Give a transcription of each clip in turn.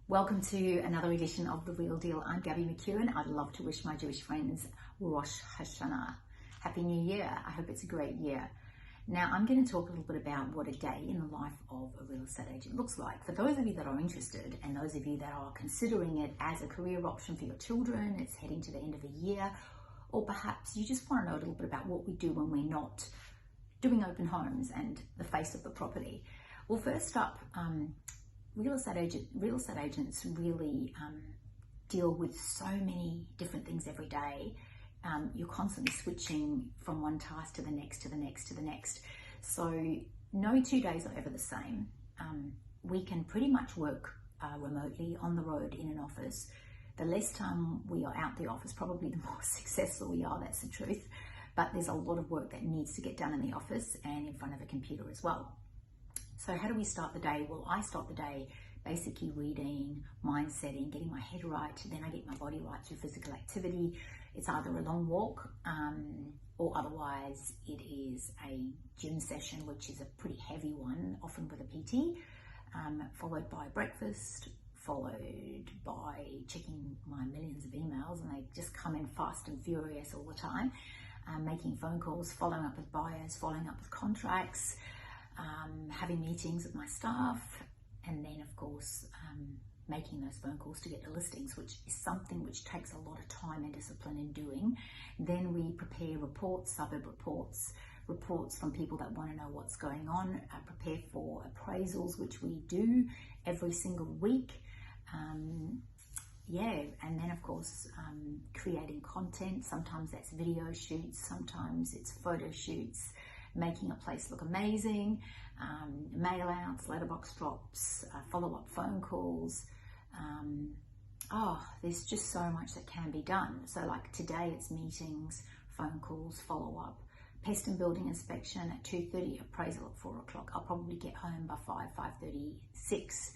Welcome to another edition of The Real Deal. I'm Gabby McEwen. I'd love to wish my Jewish friends Rosh Hashanah. Happy New Year. I hope it's a great year. Now, I'm going to talk a little bit about what a day in the life of a real estate agent looks like. For those of you that are interested and those of you that are considering it as a career option for your children, it's heading to the end of the year, or perhaps you just want to know a little bit about what we do when we're not doing open homes and the face of the property. Well, first up, real estate agents really deal with so many different things every day. You're constantly switching from one task to the next, to the next, to the next. So no 2 days are ever the same. We can pretty much work remotely, on the road, in an office. The less time we are out the office, probably the more successful we are, that's the truth. But there's a lot of work that needs to get done in the office and in front of a computer as well. So how do we start the day? Well, I start the day basically reading, mind setting, getting my head right, then I get my body right through physical activity. It's either a long walk or otherwise it is a gym session, which is a pretty heavy one, often with a PT, followed by breakfast, followed by checking my millions of emails, and they just come in fast and furious all the time, making phone calls, following up with buyers, following up with contracts, having meetings with my staff, and then of course making those phone calls to get the listings, which is something which takes a lot of time and discipline in doing. Then we prepare reports, suburb reports from people that want to know what's going on, prepare for appraisals, which we do every single week. And then of course creating content. Sometimes that's video shoots, sometimes it's photo shoots, making a place look amazing, mail outs, letterbox drops, follow-up phone calls. There's just so much that can be done. So like today it's meetings, phone calls, follow-up, pest and building inspection at 2:30, appraisal at 4 o'clock. I'll probably get home by 5:30, 6,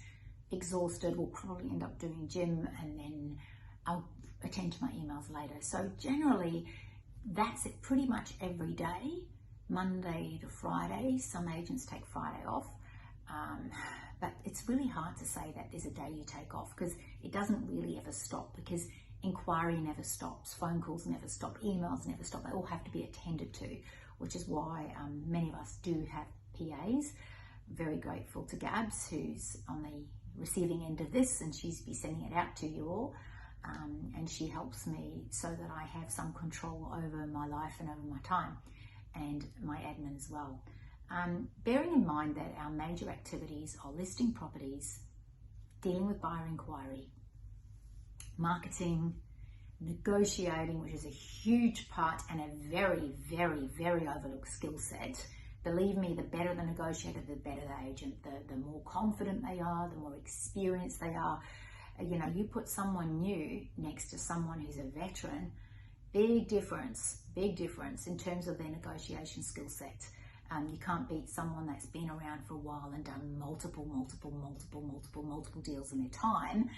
exhausted. We'll probably end up doing gym, and then I'll attend to my emails later. So generally that's it pretty much every day. Monday to Friday. Some agents take Friday off, but it's really hard to say that there's a day you take off, because it doesn't really ever stop, because inquiry never stops, phone calls never stop, emails never stop. They all have to be attended to, which is why many of us do have PAs. Very grateful to Gabs, who's on the receiving end of this, and she's be sending it out to you all. And she helps me so that I have some control over my life and over my time, and my admin as well. Bearing in mind that our major activities are listing properties, dealing with buyer inquiry, marketing, negotiating, which is a huge part and a very, very, very overlooked skill set. Believe me, the better the negotiator, the better the agent, the more confident they are, the more experienced they are. You know, you put someone new next to someone who's a veteran, big difference in terms of their negotiation skill set. You can't beat someone that's been around for a while and done multiple deals in their time.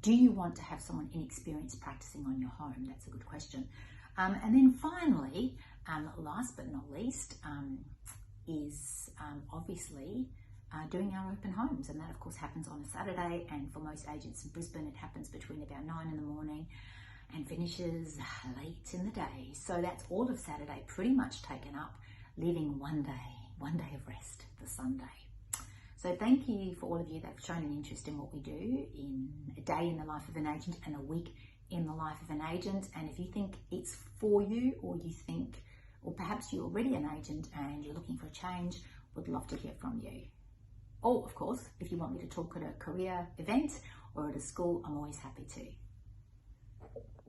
Do you want to have someone inexperienced practicing on your home? That's a good question. And then finally, last but not least, is obviously doing our open homes, and that of course happens on a Saturday, and for most agents in Brisbane it happens between about 9 in the morning and finishes late in the day. So that's all of Saturday pretty much taken up, leaving one day of rest, the Sunday. So thank you for all of you that have shown an interest in what we do in a day in the life of an agent and a week in the life of an agent. And if you think it's for you, or you think, or perhaps you're already an agent and you're looking for a change, would love to hear from you. Or of course, if you want me to talk at a career event or at a school, I'm always happy to.